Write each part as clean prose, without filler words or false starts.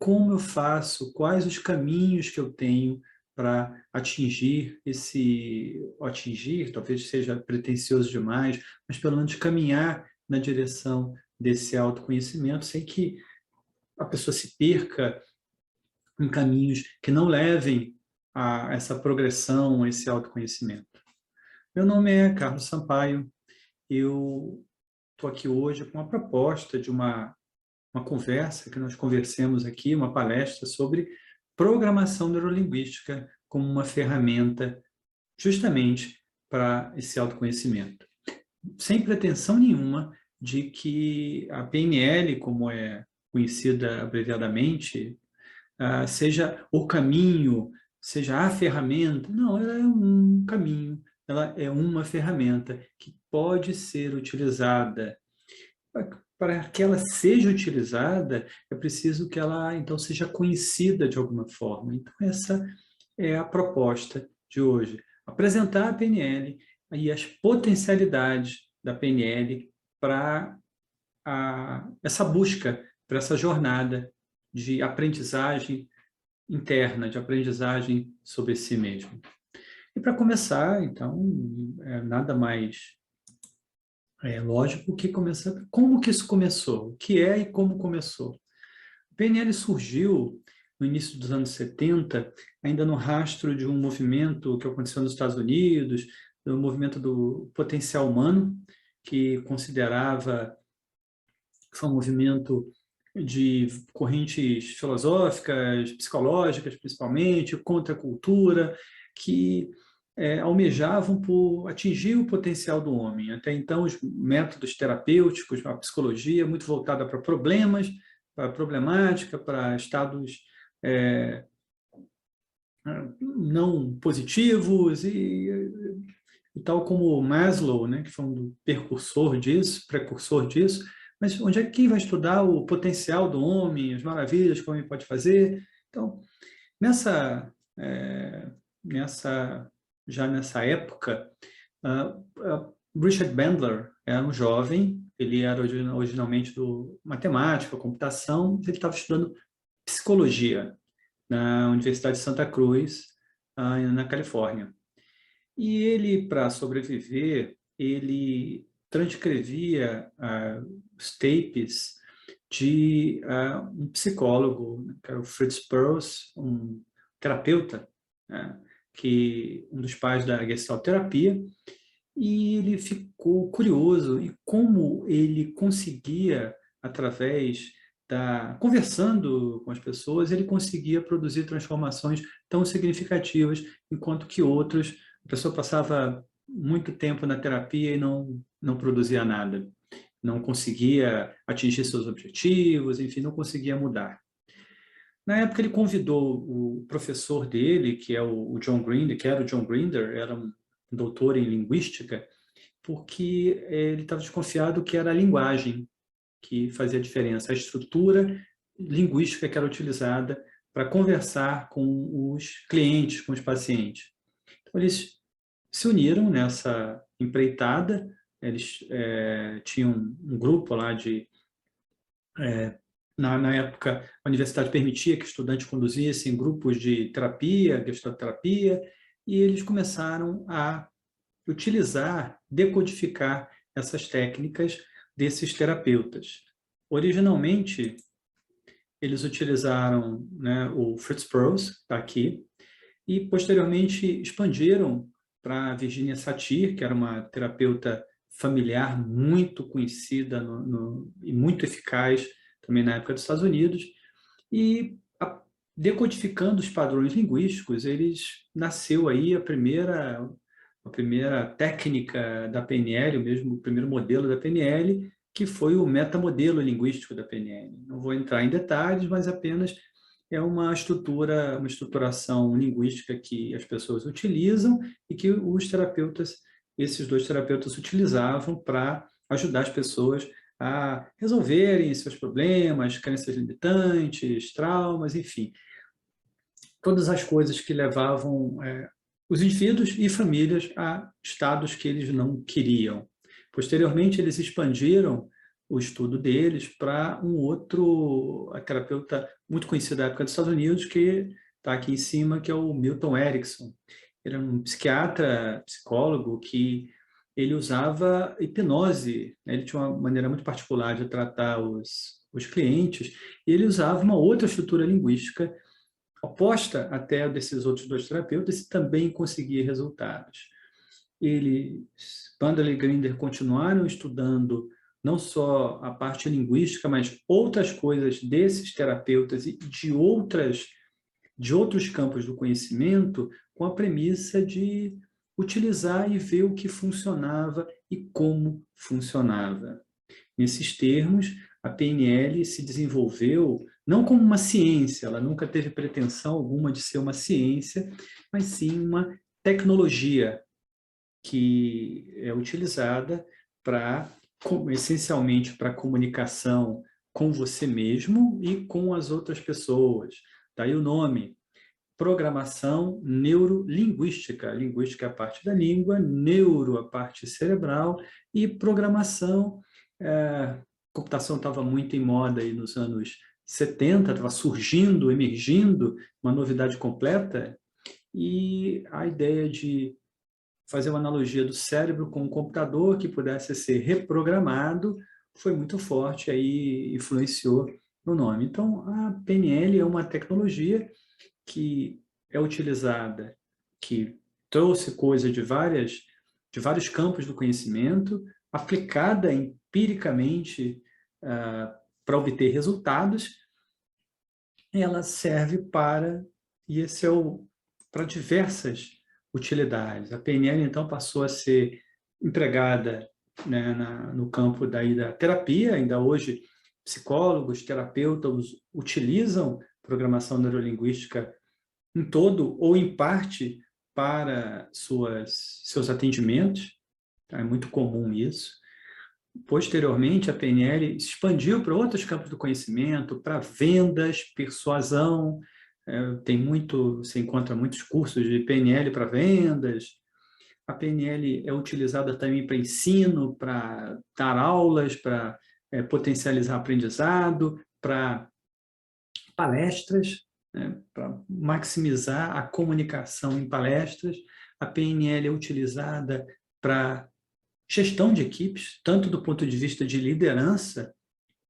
como eu faço, quais os caminhos que eu tenho para atingir, talvez seja pretensioso demais, mas pelo menos caminhar na direção desse autoconhecimento, sem que a pessoa se perca em caminhos que não levem a essa progressão, a esse autoconhecimento. Meu nome é Carlos Sampaio, eu estou aqui hoje com uma proposta de uma conversa que nós conversemos aqui, uma palestra sobre programação neurolinguística como uma ferramenta justamente para esse autoconhecimento. Sem pretensão nenhuma de que a PNL, como é conhecida abreviadamente, seja o caminho, seja a ferramenta. Não, ela é um caminho, ela é uma ferramenta que pode ser utilizada. Para que ela seja utilizada, é preciso que ela, então, seja conhecida de alguma forma. Então, essa é a proposta de hoje. Apresentar a PNL e as potencialidades da PNL para essa busca, para essa jornada de aprendizagem interna, de aprendizagem sobre si mesmo. E para começar, então, nada mais lógico que começar. Como que isso começou? O que é e como começou? O PNL surgiu no início dos anos 70, ainda no rastro de um movimento que aconteceu nos Estados Unidos, o movimento do potencial humano, que considerava que foi um movimento de correntes filosóficas, psicológicas, principalmente, contra a cultura, que almejavam por atingir o potencial do homem. Até então, os métodos terapêuticos, a psicologia, muito voltada para problemas, para problemática, para estados não positivos, e tal como Maslow, né, que foi um precursor disso, mas quem vai estudar o potencial do homem, as maravilhas que o homem pode fazer? Então, já nessa época, Richard Bandler era um jovem, ele era originalmente do matemática, computação, ele estava estudando psicologia na Universidade de Santa Cruz, na Califórnia. E ele, para sobreviver, ele transcrevia os tapes de um psicólogo, que era o Fritz Perls, um terapeuta, um dos pais da Gestalt terapia, e ele ficou curioso em como ele conseguia, através conversando com as pessoas, ele conseguia produzir transformações tão significativas, enquanto que outros, a pessoa passava muito tempo na terapia e não produzia nada, não conseguia atingir seus objetivos, enfim, não conseguia mudar. Na época, ele convidou o professor dele, que é o John Grinder, que era o John Grinder, era um doutor em linguística, porque ele estava desconfiado que era a linguagem que fazia a diferença, a estrutura linguística que era utilizada para conversar com os clientes, com os pacientes. Então, eles se uniram nessa empreitada, eles tinham um grupo lá na época, a universidade permitia que estudantes conduzissem grupos de terapia, gestalterapia, e eles começaram a utilizar, decodificar essas técnicas desses terapeutas. Originalmente, eles utilizaram, né, o Fritz Perls, que está aqui, e posteriormente expandiram para a Virginia Satir, que era uma terapeuta familiar muito conhecida e muito eficaz também na época dos Estados Unidos, e decodificando os padrões linguísticos, nasceu aí a primeira técnica da PNL, o primeiro modelo da PNL, que foi o metamodelo linguístico da PNL. Não vou entrar em detalhes, mas apenas é uma estruturação linguística que as pessoas utilizam e que esses dois terapeutas utilizavam para ajudar as pessoas a resolverem seus problemas, crenças limitantes, traumas, enfim. Todas as coisas que levavam os indivíduos e famílias a estados que eles não queriam. Posteriormente, eles expandiram o estudo deles para um outro terapeuta muito conhecido da época dos Estados Unidos, que está aqui em cima, que é o Milton Erickson. Ele é um psiquiatra, psicólogo, que ele usava hipnose, né? Ele tinha uma maneira muito particular de tratar os clientes, e ele usava uma outra estrutura linguística oposta até a desses outros dois terapeutas e também conseguia resultados. Eles, Bandler e Grinder, continuaram estudando não só a parte linguística, mas outras coisas desses terapeutas e de outros campos do conhecimento, com a premissa de utilizar e ver o que funcionava e como funcionava. Nesses termos, a PNL se desenvolveu não como uma ciência, ela nunca teve pretensão alguma de ser uma ciência, mas sim uma tecnologia que é utilizada essencialmente para comunicação com você mesmo e com as outras pessoas. Daí o nome, programação neurolinguística. Linguística é a parte da língua, neuro a parte cerebral e programação. Computação estava muito em moda aí nos anos 70, estava surgindo, emergindo, uma novidade completa, e a ideia de fazer uma analogia do cérebro com um computador que pudesse ser reprogramado foi muito forte, aí influenciou no nome. Então, a PNL é uma tecnologia que é utilizada, que trouxe coisa de vários campos do conhecimento, aplicada empiricamente para obter resultados, ela serve e esse é para diversas utilidades. A PNL, então, passou a ser empregada, né, no campo da terapia. Ainda hoje, psicólogos, terapeutas utilizam programação neurolinguística em todo ou em parte para seus atendimentos. Tá? É muito comum isso. Posteriormente, a PNL expandiu para outros campos do conhecimento, para vendas, persuasão. Você encontra muitos cursos de PNL para vendas. A PNL é utilizada também para ensino, para dar aulas, para potencializar aprendizado, para palestras, né, para maximizar a comunicação em palestras. A PNL é utilizada para gestão de equipes, tanto do ponto de vista de liderança,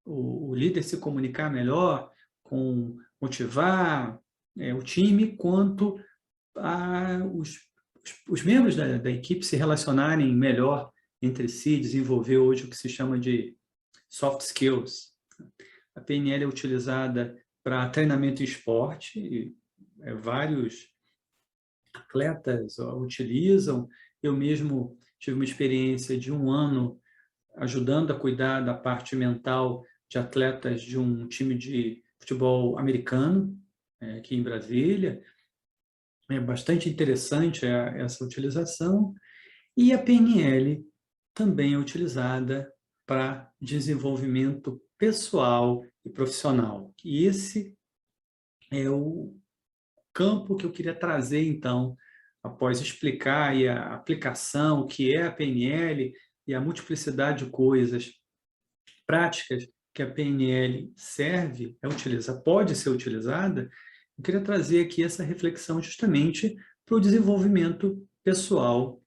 o líder se comunicar melhor, motivar o time, quanto os membros da equipe se relacionarem melhor entre si, desenvolver hoje o que se chama de soft skills. A PNL é utilizada para treinamento em esporte, e vários atletas utilizam. Eu mesmo tive uma experiência de 1 ano ajudando a cuidar da parte mental de atletas de um time de futebol americano, aqui em Brasília. É bastante interessante essa utilização. E a PNL também é utilizada para desenvolvimento pessoal e profissional. E esse é o campo que eu queria trazer, então, após explicar aí a aplicação, o que é a PNL e a multiplicidade de coisas práticas que a PNL pode ser utilizada. Eu queria trazer aqui essa reflexão justamente para o desenvolvimento pessoal,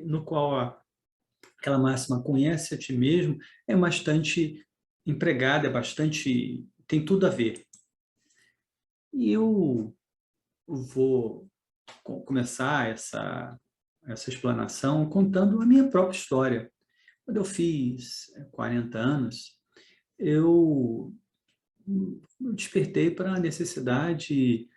no qual aquela máxima "conhece a ti mesmo" é bastante empregada, tem tudo a ver. E eu vou começar essa explanação contando a minha própria história. Quando eu fiz 40 anos, eu despertei para a necessidade,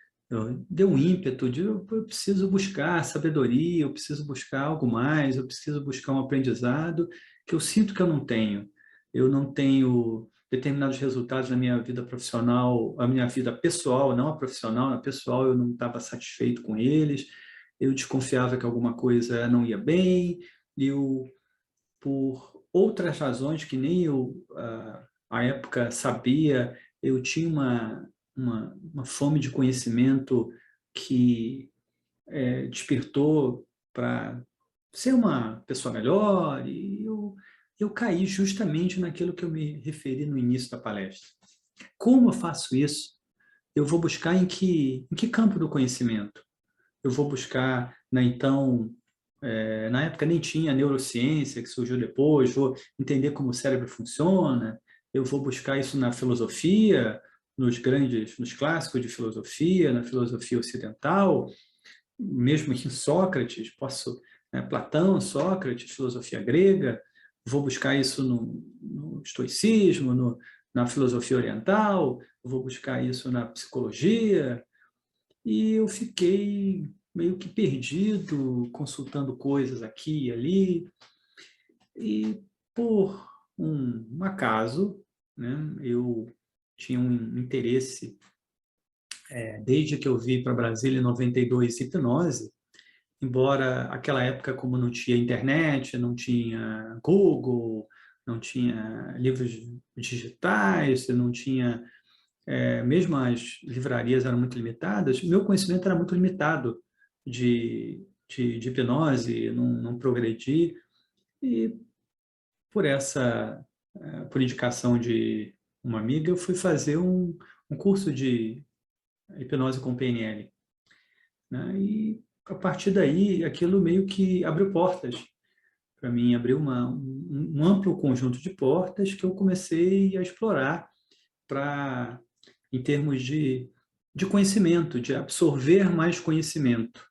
deu um ímpeto de eu preciso buscar sabedoria, eu preciso buscar algo mais, eu preciso buscar um aprendizado que eu sinto que eu não tenho. Eu não tenho determinados resultados na minha vida profissional, a minha vida pessoal, não a profissional, na pessoal eu não estava satisfeito com eles, eu desconfiava que alguma coisa não ia bem, por outras razões que nem eu, à época, sabia, eu tinha uma fome de conhecimento que despertou para ser uma pessoa melhor, e eu eu caí justamente naquilo que eu me referi no início da palestra. Como eu faço isso? Eu vou buscar em que campo do conhecimento? Eu vou buscar na época nem tinha neurociência, que surgiu depois, vou entender como o cérebro funciona, eu vou buscar isso na filosofia, nos clássicos de filosofia, na filosofia ocidental, mesmo em Sócrates, né, Platão, Sócrates, filosofia grega, vou buscar isso no estoicismo, na filosofia oriental, vou buscar isso na psicologia, e eu fiquei meio que perdido, consultando coisas aqui e ali, e por um acaso, né, eu tinha um interesse, desde que eu vi para Brasília em 92 hipnose, embora aquela época, como não tinha internet, não tinha Google, não tinha livros digitais, não tinha, mesmo as livrarias eram muito limitadas, meu conhecimento era muito limitado de hipnose, não progredi, e por indicação de uma amiga, eu fui fazer um curso de hipnose com PNL, né? E a partir daí, aquilo meio que abriu portas para mim, abriu um amplo conjunto de portas que eu comecei a explorar para, em termos de conhecimento, de absorver mais conhecimento.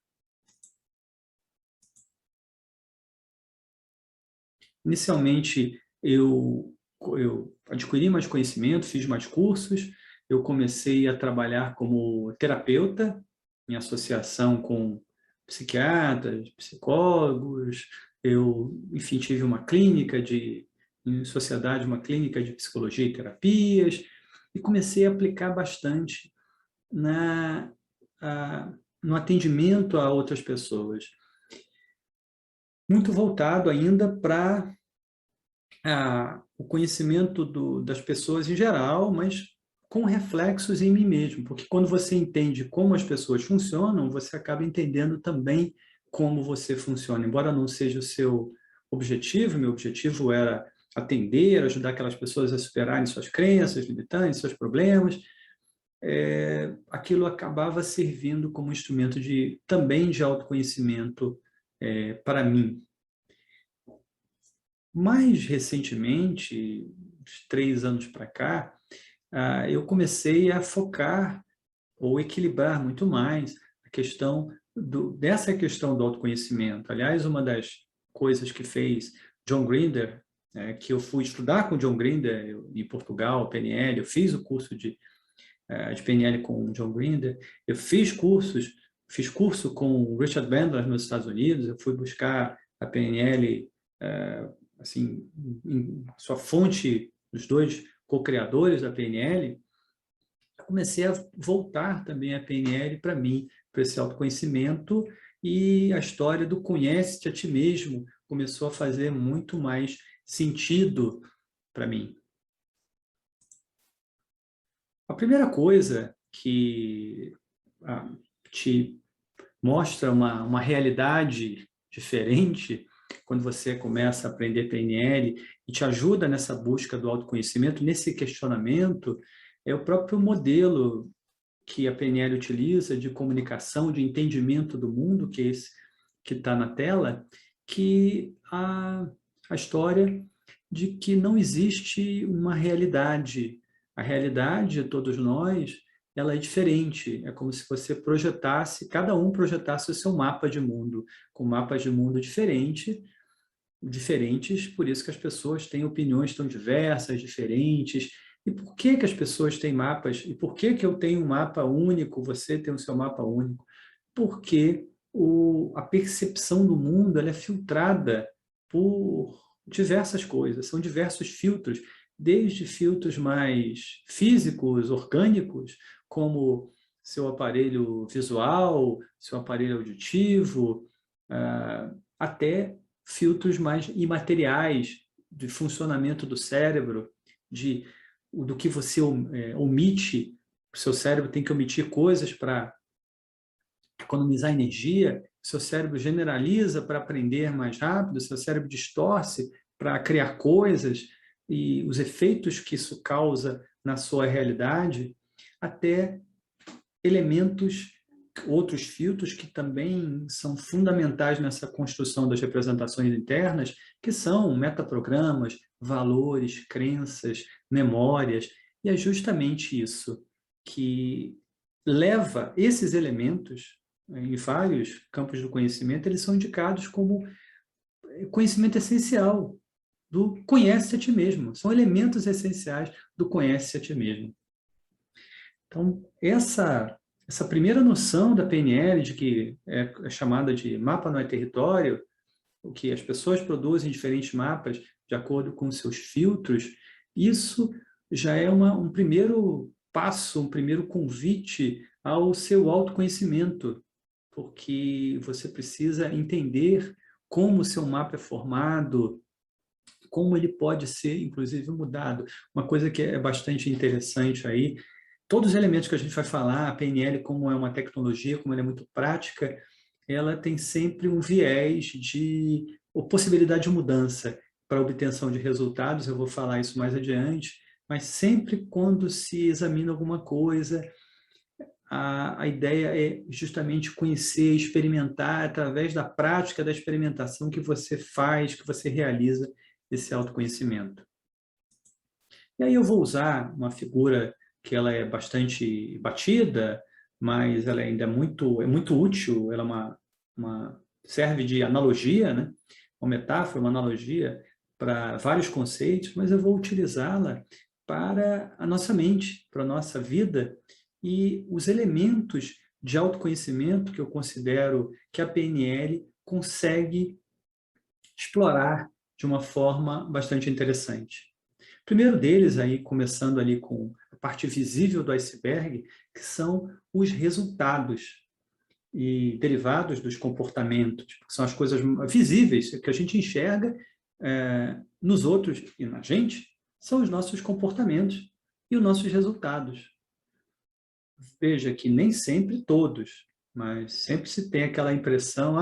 Inicialmente, eu adquiri mais conhecimento, fiz mais cursos, eu comecei a trabalhar como terapeuta, em associação com psiquiatras, psicólogos, enfim, tive em sociedade, uma clínica de psicologia e terapias, e comecei a aplicar bastante na, no atendimento a outras pessoas. Muito voltado ainda para o conhecimento das pessoas em geral, mas com reflexos em mim mesmo, porque quando você entende como as pessoas funcionam, você acaba entendendo também como você funciona. Embora não seja o seu objetivo, meu objetivo era atender, ajudar aquelas pessoas a superarem suas crenças limitantes, seus problemas, aquilo acabava servindo como instrumento também de autoconhecimento para mim. Mais recentemente, uns 3 anos para cá, eu comecei a focar ou equilibrar muito mais a questão dessa questão do autoconhecimento. Aliás, uma das coisas que fez John Grinder, que eu fui estudar com John Grinder em Portugal, PNL, eu fiz o curso de PNL com o John Grinder, eu fiz curso com o Richard Bandler nos Estados Unidos, eu fui buscar a PNL assim, sua fonte, os dois co-criadores da PNL, eu comecei a voltar também a PNL para mim, para esse autoconhecimento, e a história do conhece-te a ti mesmo começou a fazer muito mais sentido para mim. A primeira coisa que te mostra uma realidade diferente quando você começa a aprender PNL e te ajuda nessa busca do autoconhecimento, nesse questionamento, é o próprio modelo que a PNL utiliza de comunicação, de entendimento do mundo, que é esse que está na tela, que a história de que não existe uma realidade. A realidade de todos nós, ela é diferente. É como se você cada um projetasse o seu mapa de mundo, com mapas de mundo diferentes, por isso que as pessoas têm opiniões tão diversas, diferentes. E por que as pessoas têm mapas? E por que eu tenho um mapa único, você tem o seu mapa único? Porque a percepção do mundo ela é filtrada por diversas coisas, são diversos filtros, desde filtros mais físicos, orgânicos, como seu aparelho visual, seu aparelho auditivo, até filtros mais imateriais, de funcionamento do cérebro, do que você omite. O seu cérebro tem que omitir coisas para economizar energia, seu cérebro generaliza para aprender mais rápido, seu cérebro distorce para criar coisas e os efeitos que isso causa na sua realidade, até elementos, outros filtros que também são fundamentais nessa construção das representações internas, que são metaprogramas, valores, crenças, memórias, e é justamente isso que leva esses elementos em vários campos do conhecimento, eles são indicados como conhecimento essencial do conhece a ti mesmo. São elementos essenciais do conhece a ti mesmo. Então, essa primeira noção da PNL, de que é chamada de mapa não é território, o que as pessoas produzem diferentes mapas de acordo com seus filtros, isso já é um primeiro passo, um primeiro convite ao seu autoconhecimento, porque você precisa entender como o seu mapa é formado, como ele pode ser, inclusive, mudado. Uma coisa que é bastante interessante aí, todos os elementos que a gente vai falar, a PNL, como é uma tecnologia, como ela é muito prática, ela tem sempre um viés de ou possibilidade de mudança para obtenção de resultados, eu vou falar isso mais adiante, mas sempre quando se examina alguma coisa, a ideia é justamente conhecer, experimentar, através da prática da experimentação que você faz, que você realiza esse autoconhecimento. E aí eu vou usar uma figura que ela é bastante batida, mas ela ainda é muito útil, ela é serve de analogia, né? Uma metáfora, uma analogia para vários conceitos, mas eu vou utilizá-la para a nossa mente, para a nossa vida, e os elementos de autoconhecimento que eu considero que a PNL consegue explorar de uma forma bastante interessante. O primeiro deles, aí, começando ali com a parte visível do iceberg, que são os resultados e derivados dos comportamentos, que são as coisas visíveis que a gente enxerga nos outros e na gente, são os nossos comportamentos e os nossos resultados. Veja que nem sempre todos, mas sempre se tem aquela impressão,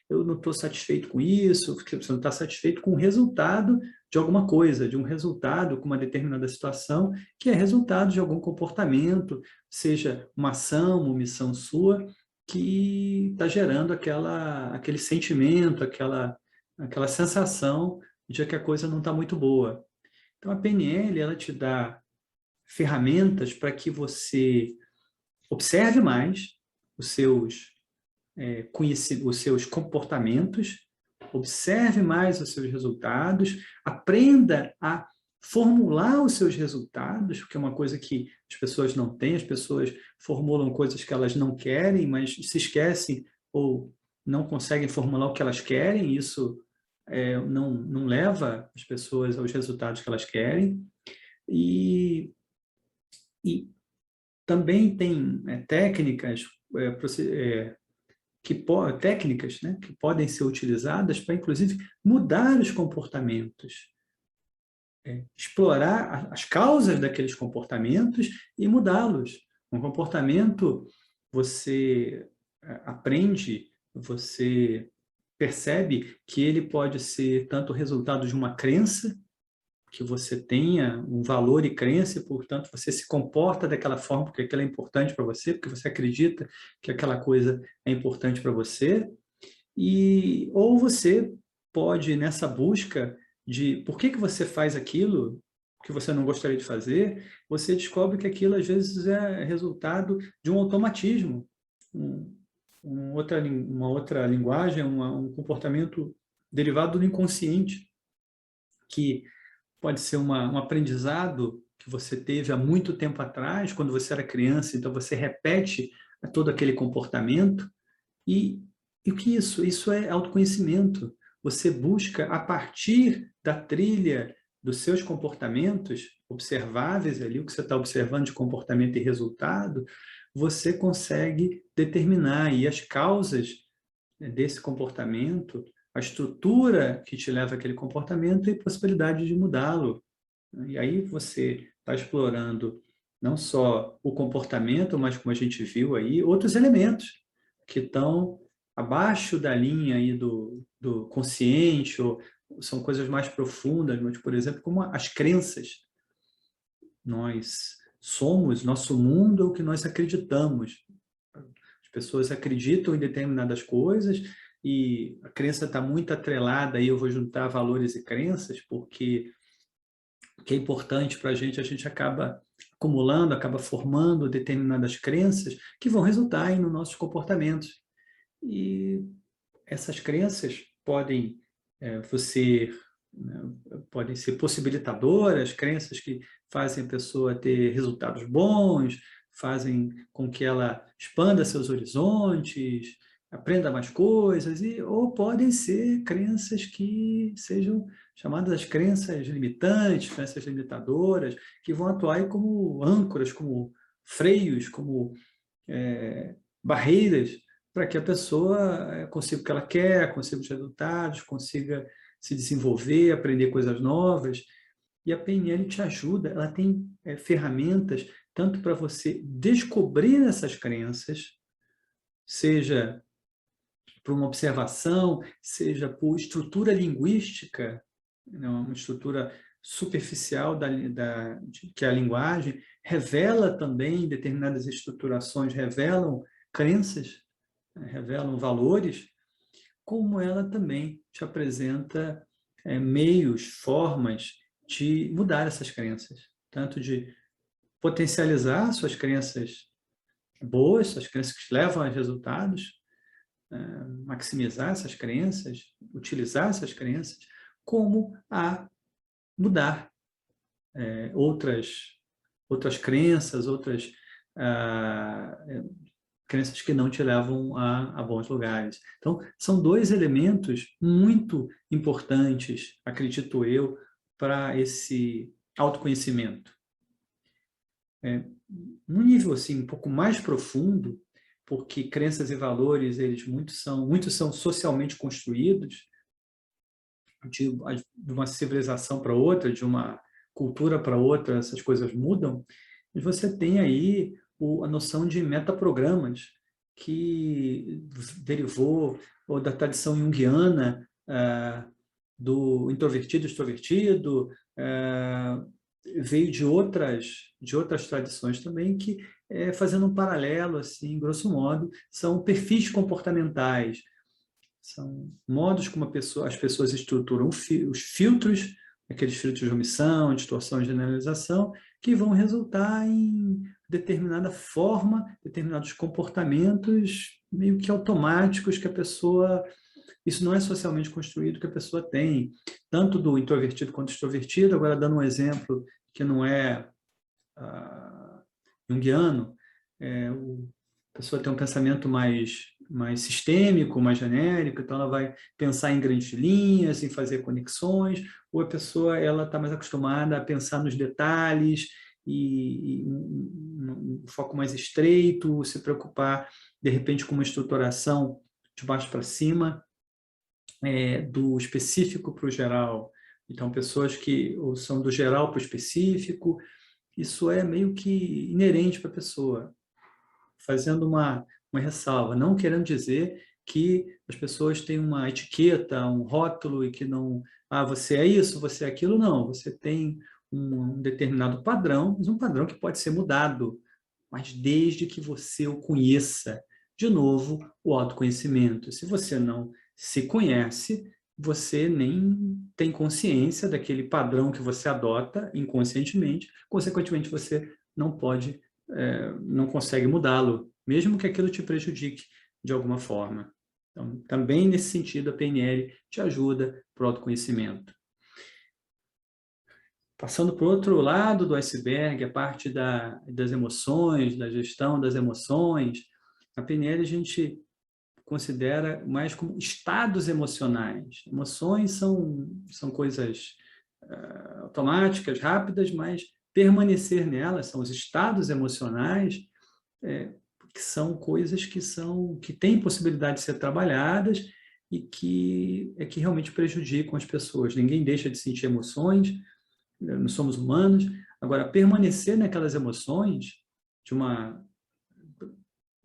eu não estou satisfeito com isso, porque você não está satisfeito com o resultado de alguma coisa, de um resultado com uma determinada situação, que é resultado de algum comportamento, seja uma ação, uma omissão sua, que está gerando aquele sentimento, aquela sensação de que a coisa não está muito boa. Então, a PNL, ela te dá ferramentas para que você observe mais os seus os seus comportamentos, observe mais os seus resultados, aprenda a formular os seus resultados, porque é uma coisa que as pessoas não têm, as pessoas formulam coisas que elas não querem, mas se esquecem ou não conseguem formular o que elas querem, isso não leva as pessoas aos resultados que elas querem. E também tem técnicas técnicas, né, que podem ser utilizadas para, inclusive, mudar os comportamentos, explorar as causas daqueles comportamentos e mudá-los. Um comportamento, você aprende, você percebe que ele pode ser tanto resultado de uma crença, que você tenha um valor e crença, e, portanto, você se comporta daquela forma porque aquilo é importante para você, porque você acredita que aquela coisa é importante para você, ou você pode, nessa busca de por que você faz aquilo que você não gostaria de fazer, você descobre que aquilo, às vezes, é resultado de um automatismo, uma outra linguagem, um comportamento derivado do inconsciente, que pode ser um aprendizado que você teve há muito tempo atrás, quando você era criança, então você repete todo aquele comportamento. E o que é isso? Isso é autoconhecimento. Você busca, a partir da trilha dos seus comportamentos observáveis ali, o que você está observando de comportamento e resultado, você consegue determinar aí as causas desse comportamento, a estrutura que te leva àquele comportamento e possibilidade de mudá-lo. E aí você está explorando não só o comportamento, mas, como a gente viu aí, outros elementos que estão abaixo da linha aí do consciente ou são coisas mais profundas, mas, por exemplo, como as crenças. Nós somos, nosso mundo é o que nós acreditamos. As pessoas acreditam em determinadas coisas e a crença está muito atrelada, aí eu vou juntar valores e crenças, porque o que é importante para a gente acaba acumulando, acaba formando determinadas crenças que vão resultar nos nossos comportamentos. E essas crenças podem podem ser possibilitadoras, crenças que fazem a pessoa ter resultados bons, fazem com que ela expanda seus horizontes, aprenda mais coisas, ou podem ser crenças que sejam chamadas crenças limitantes, crenças limitadoras, que vão atuar aí como âncoras, como freios, como barreiras para que a pessoa consiga o que ela quer, consiga os resultados, consiga se desenvolver, aprender coisas novas. E a PNL te ajuda, ela tem ferramentas tanto para você descobrir essas crenças, seja por uma observação, seja por estrutura linguística, uma estrutura superficial que é a linguagem, revela também determinadas estruturações, revelam crenças, revelam valores, como ela também te apresenta meios, formas de mudar essas crenças, tanto de potencializar suas crenças boas, suas crenças que te levam a resultados, maximizar essas crenças, utilizar essas crenças, como a mudar outras crenças, outras crenças que não te levam a bons lugares. Então, são dois elementos muito importantes, acredito eu, para esse autoconhecimento. Num nível assim, um pouco mais profundo, porque crenças e valores, eles muitos são socialmente construídos, de uma civilização para outra, de uma cultura para outra, essas coisas mudam, e você tem aí a noção de metaprogramas, que derivou da tradição junguiana, do introvertido e extrovertido, veio de outras tradições também, que, fazendo um paralelo, assim, grosso modo, são perfis comportamentais, são modos como as pessoas estruturam os filtros, aqueles filtros de omissão, distorção e generalização, que vão resultar em determinada forma, determinados comportamentos meio que automáticos que a pessoa... Isso não é socialmente construído, que a pessoa tem, tanto do introvertido quanto do extrovertido. Agora, dando um exemplo que não é junguiano, a pessoa tem um pensamento mais sistêmico, mais genérico, então ela vai pensar em grandes linhas, em fazer conexões, ou a pessoa está mais acostumada a pensar nos detalhes e um foco mais estreito, se preocupar, de repente, com uma estruturação de baixo para cima, do específico para o geral. Então, pessoas que são do geral para o específico, isso é meio que inerente para a pessoa. Fazendo uma ressalva, não querendo dizer que as pessoas têm uma etiqueta, um rótulo e que não... você é isso, você é aquilo. Não, você tem um determinado padrão, mas um padrão que pode ser mudado, mas desde que você o conheça. De novo, o autoconhecimento. Se você não se conhece, você nem tem consciência daquele padrão que você adota inconscientemente, consequentemente você não consegue mudá-lo, mesmo que aquilo te prejudique de alguma forma. Então, também nesse sentido, a PNL te ajuda para o autoconhecimento. Passando para o outro lado do iceberg, a parte das emoções, da gestão das emoções, a PNL a gente considera mais como estados emocionais. Emoções são coisas automáticas, rápidas, mas permanecer nelas são os estados emocionais, que são coisas que têm possibilidade de ser trabalhadas e que realmente prejudicam as pessoas. Ninguém deixa de sentir emoções, nós somos humanos. Agora, permanecer naquelas emoções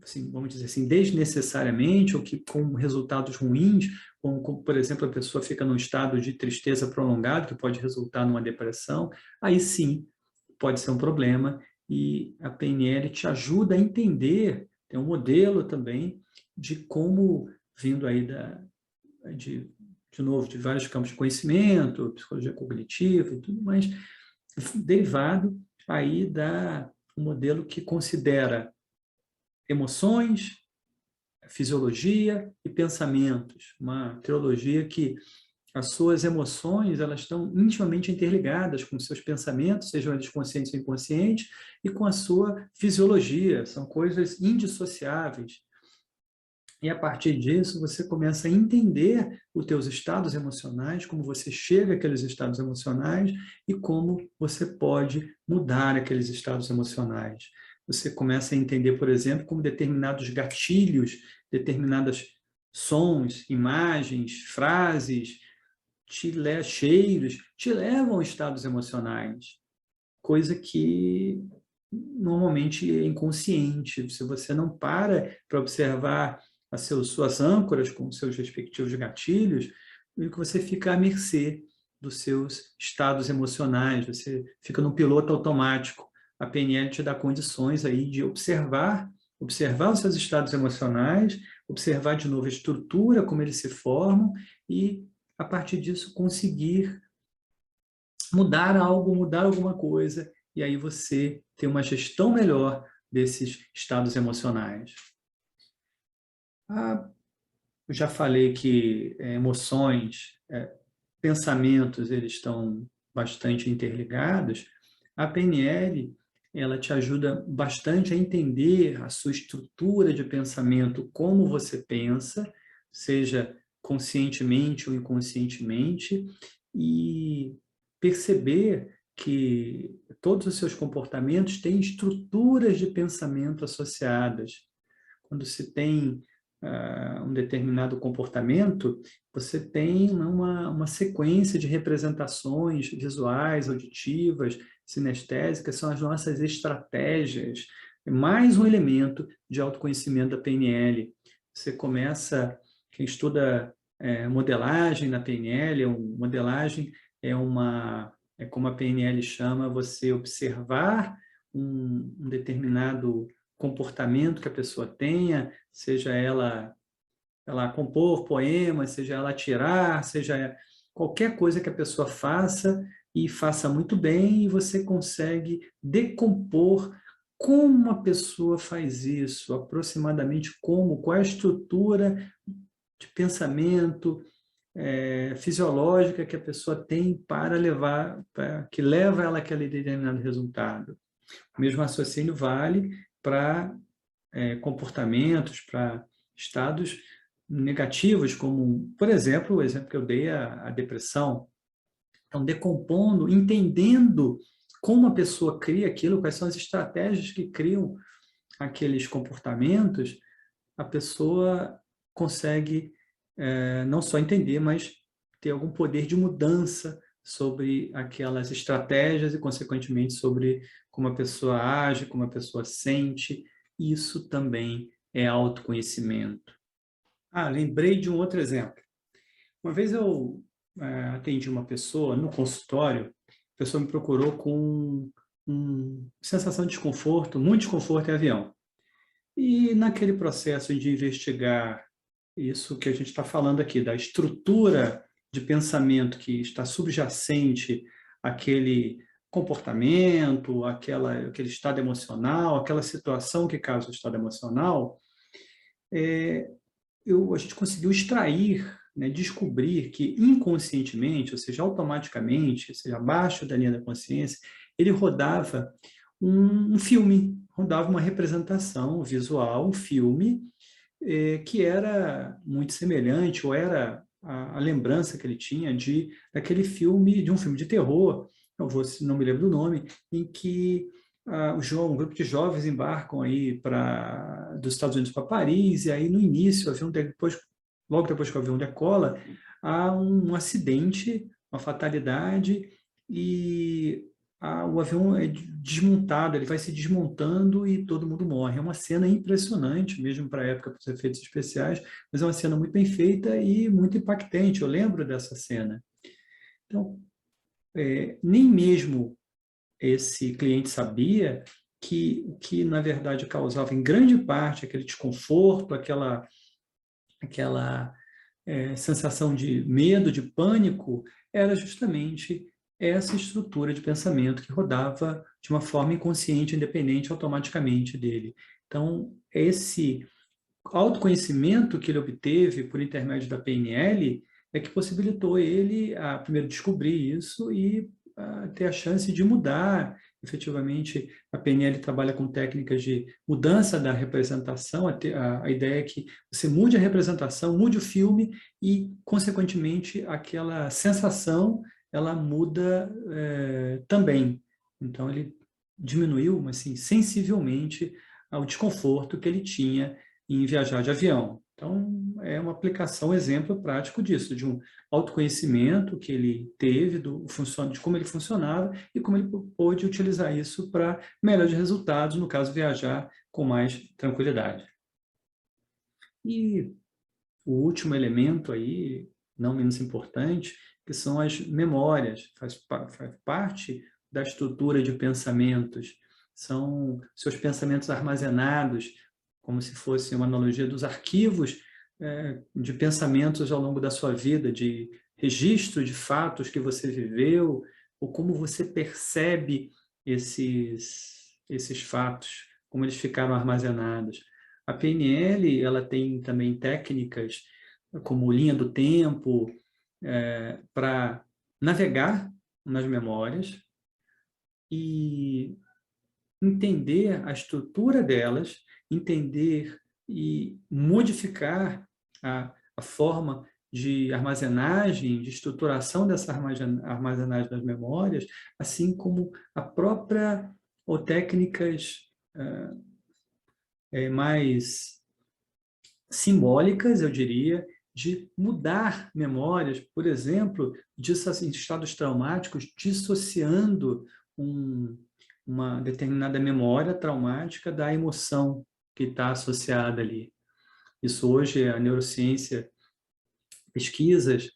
assim, vamos dizer assim, desnecessariamente, ou que com resultados ruins, como, por exemplo, a pessoa fica num estado de tristeza prolongado, que pode resultar numa depressão, aí sim pode ser um problema, e a PNL te ajuda a entender, tem um modelo também de como, vindo aí de novo, de vários campos de conhecimento, psicologia cognitiva e tudo mais, derivado aí da um modelo que considera emoções, fisiologia e pensamentos, uma teologia que as suas emoções elas estão intimamente interligadas com os seus pensamentos, sejam eles conscientes ou inconscientes, e com a sua fisiologia, são coisas indissociáveis. E a partir disso, você começa a entender os teus estados emocionais, como você chega àqueles estados emocionais e como você pode mudar aqueles estados emocionais. Você começa a entender, por exemplo, como determinados gatilhos, determinados sons, imagens, frases, cheiros, te levam a estados emocionais, coisa que normalmente é inconsciente. Se você não para observar suas âncoras com seus respectivos gatilhos, que você fica à mercê dos seus estados emocionais, você fica no piloto automático. A PNL te dá condições aí de observar os seus estados emocionais, observar de novo a estrutura, como eles se formam, e, a partir disso, conseguir mudar algo, mudar alguma coisa, e aí você tem uma gestão melhor desses estados emocionais. Eu já falei que emoções, pensamentos, eles estão bastante interligados. A PNL, ela te ajuda bastante a entender a sua estrutura de pensamento, como você pensa, seja conscientemente ou inconscientemente, e perceber que todos os seus comportamentos têm estruturas de pensamento associadas. Quando se tem um determinado comportamento, você tem uma sequência de representações visuais, auditivas, sinestésicas, são as nossas estratégias. É mais um elemento de autoconhecimento da PNL. Você começa, quem estuda modelagem na PNL, modelagem é como a PNL chama, você observar um determinado comportamento que a pessoa tenha, seja ela compor poemas, seja ela tirar, seja qualquer coisa que a pessoa faça e faça muito bem, e você consegue decompor como a pessoa faz isso, aproximadamente qual é a estrutura de pensamento fisiológica que a pessoa tem que leva ela àquele determinado resultado. O mesmo raciocínio vale para comportamentos, para estados negativos, como, por exemplo, o exemplo que eu dei, a depressão. Então, decompondo, entendendo como a pessoa cria aquilo, quais são as estratégias que criam aqueles comportamentos, a pessoa consegue não só entender, mas ter algum poder de mudança sobre aquelas estratégias e, consequentemente, sobre como a pessoa age, como a pessoa sente. Isso também é autoconhecimento. Lembrei de um outro exemplo. Uma vez eu atendi uma pessoa no consultório, a pessoa me procurou com sensação de desconforto, muito desconforto em avião. E naquele processo de investigar isso que a gente está falando aqui, da estrutura de pensamento que está subjacente àquele comportamento, aquele estado emocional, aquela situação que causa o estado emocional, a gente conseguiu extrair, né, descobrir que inconscientemente, ou seja, automaticamente, ou seja, abaixo da linha da consciência, ele rodava um filme, rodava uma representação visual, um filme, que era muito semelhante, ou era a lembrança que ele tinha daquele filme, de um filme de terror, não me lembro do nome, em que um grupo de jovens embarcam aí dos Estados Unidos para Paris, e aí no início, logo depois que o avião decola, há um acidente, uma fatalidade, e o avião é desmontado, ele vai se desmontando e todo mundo morre. É uma cena impressionante, mesmo para a época, para os efeitos especiais, mas é uma cena muito bem feita e muito impactante. Eu lembro dessa cena. Então, nem mesmo esse cliente sabia que na verdade, causava em grande parte aquele desconforto, aquela sensação de medo, de pânico, era justamente essa estrutura de pensamento que rodava de uma forma inconsciente, independente, automaticamente dele. Então, esse autoconhecimento que ele obteve por intermédio da PNL é que possibilitou ele a primeiro descobrir isso e a ter a chance de mudar. Efetivamente, a PNL trabalha com técnicas de mudança da representação. A ideia é que você mude a representação, mude o filme e, consequentemente, aquela sensação ela muda também. Então, ele diminuiu, assim, sensivelmente o desconforto que ele tinha em viajar de avião. Então, é uma aplicação, um exemplo prático disso, de um autoconhecimento que ele teve de como ele funcionava e como ele pôde utilizar isso para melhores resultados, no caso, viajar com mais tranquilidade. E o último elemento aí, não menos importante, que são as memórias, faz parte da estrutura de pensamentos, são seus pensamentos armazenados, como se fosse uma analogia dos arquivos de pensamentos ao longo da sua vida, de registro de fatos que você viveu, ou como você percebe esses fatos, como eles ficaram armazenados. A PNL ela tem também técnicas como linha do tempo para navegar nas memórias e entender a estrutura delas, entender e modificar a forma de armazenagem, de estruturação dessa armazenagem das memórias, assim como a própria, ou técnicas mais simbólicas, eu diria, de mudar memórias, por exemplo, de estados traumáticos, dissociando uma determinada memória traumática da emoção que está associada ali. Isso hoje, a neurociência, pesquisas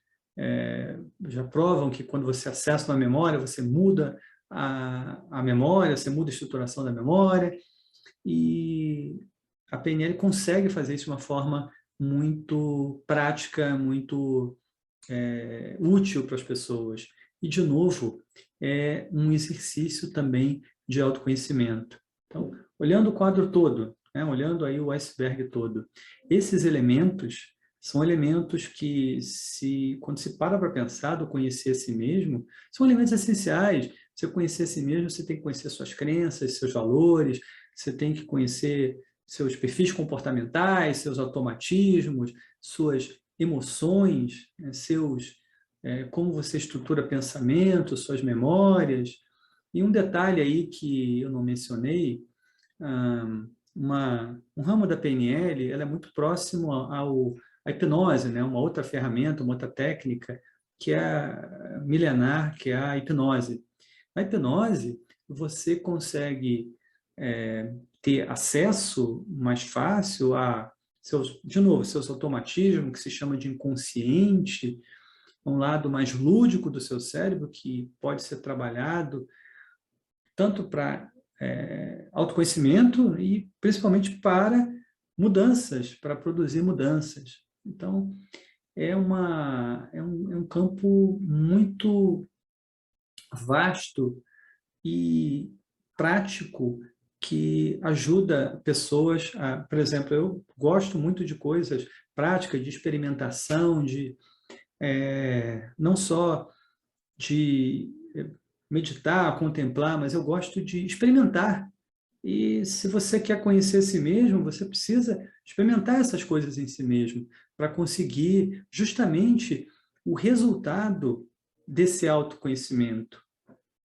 já provam que quando você acessa uma memória, você muda a memória, você muda a estruturação da memória, e a PNL consegue fazer isso de uma forma muito prática, muito útil para as pessoas. E, de novo, é um exercício também de autoconhecimento. Então, olhando o quadro todo, olhando aí o iceberg todo, esses elementos são elementos que, quando se para pensar do conhecer a si mesmo, são elementos essenciais. Você conhecer a si mesmo, você tem que conhecer suas crenças, seus valores, você tem que conhecer seus perfis comportamentais, seus automatismos, suas emoções, como você estrutura pensamento, suas memórias. E um detalhe aí que eu não mencionei, um ramo da PNL, ela é muito próximo à hipnose, né? Uma outra ferramenta, uma outra técnica, que é milenar, que é a hipnose. Na hipnose, você consegue ter acesso mais fácil a seus automatismos, que se chama de inconsciente, um lado mais lúdico do seu cérebro, que pode ser trabalhado tanto para autoconhecimento e principalmente para mudanças, para produzir mudanças. Então, é um campo muito vasto e prático que ajuda pessoas por exemplo, eu gosto muito de coisas práticas, de experimentação, não só de meditar, contemplar, mas eu gosto de experimentar. E se você quer conhecer a si mesmo, você precisa experimentar essas coisas em si mesmo, para conseguir justamente o resultado desse autoconhecimento,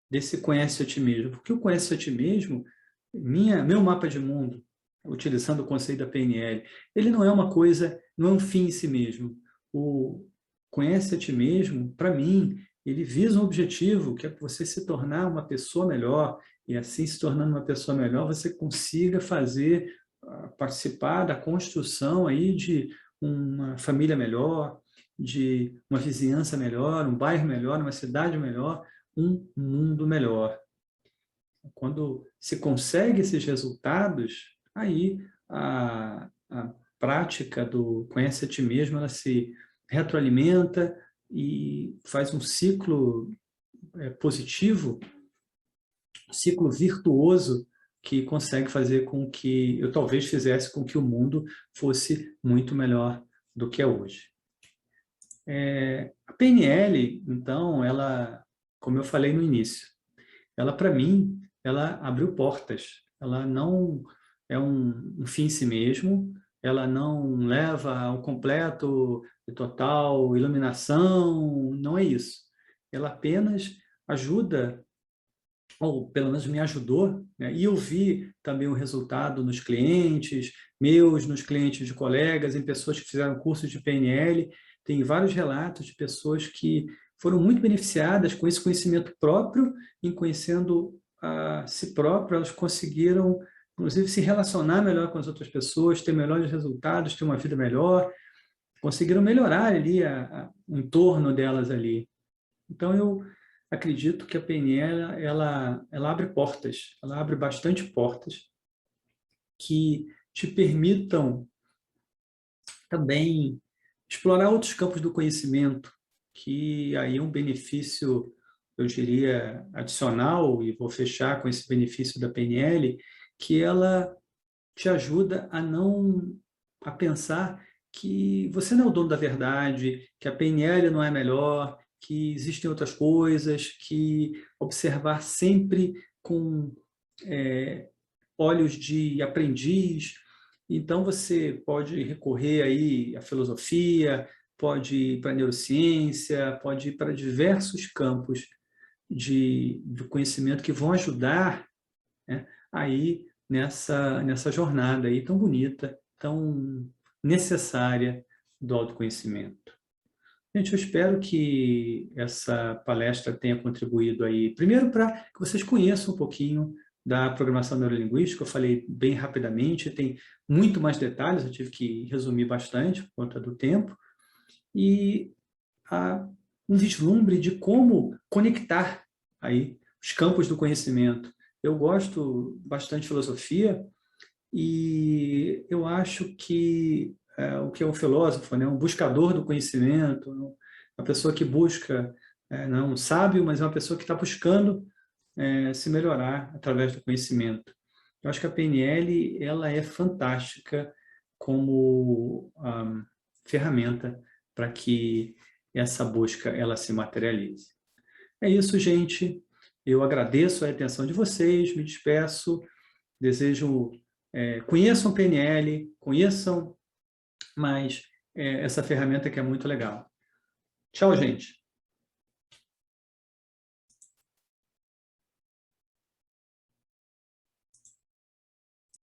desse conhece a ti mesmo. Porque o conhece a ti mesmo, meu mapa de mundo, utilizando o conceito da PNL, ele não é uma coisa, não é um fim em si mesmo. O conhece a ti mesmo, para mim, ele visa um objetivo, que é você se tornar uma pessoa melhor, e assim, se tornando uma pessoa melhor, você consiga fazer, participar da construção aí de uma família melhor, de uma vizinhança melhor, um bairro melhor, uma cidade melhor, um mundo melhor. Quando se consegue esses resultados, aí a prática do conhece a ti mesmo, ela se retroalimenta e faz um ciclo positivo, um ciclo virtuoso que consegue fazer com que, eu talvez fizesse com que o mundo fosse muito melhor do que é hoje. A PNL, então, ela, como eu falei no início, ela, para mim, ela abriu portas. Ela não é um fim em si mesmo, ela não leva ao completo e total iluminação, não é isso. Ela apenas ajuda, ou pelo menos me ajudou, né? E eu vi também o resultado nos clientes meus, nos clientes de colegas, em pessoas que fizeram cursos de PNL. Tem vários relatos de pessoas que foram muito beneficiadas com esse conhecimento próprio, em conhecendo a si próprio, elas conseguiram, inclusive, se relacionar melhor com as outras pessoas, ter melhores resultados, ter uma vida melhor, conseguiram melhorar ali o entorno delas ali. Então, eu acredito que a PNL, ela abre portas, ela abre bastante portas que te permitam também explorar outros campos do conhecimento, que aí é um benefício, eu diria, adicional, e vou fechar com esse benefício da PNL, que ela te ajuda a pensar que você não é o dono da verdade, que a PNL não é melhor, que existem outras coisas, que observar sempre com olhos de aprendiz. Então, você pode recorrer aí à filosofia, pode ir para a neurociência, pode ir para diversos campos de conhecimento que vão ajudar, né, aí nessa jornada aí tão bonita, tão necessária do autoconhecimento. Gente, eu espero que essa palestra tenha contribuído aí, primeiro para que vocês conheçam um pouquinho da programação neurolinguística. Eu falei bem rapidamente, tem muito mais detalhes, eu tive que resumir bastante por conta do tempo, e um vislumbre de como conectar aí os campos do conhecimento. Eu gosto bastante de filosofia e eu acho que o que é um filósofo, né, um buscador do conhecimento, uma pessoa que busca, não é um sábio, mas é uma pessoa que está buscando se melhorar através do conhecimento. Eu acho que a PNL ela é fantástica como ferramenta para que essa busca ela se materialize. É isso, gente. Eu agradeço a atenção de vocês, me despeço, desejo conheçam o PNL, conheçam mais essa ferramenta que é muito legal. Tchau, gente.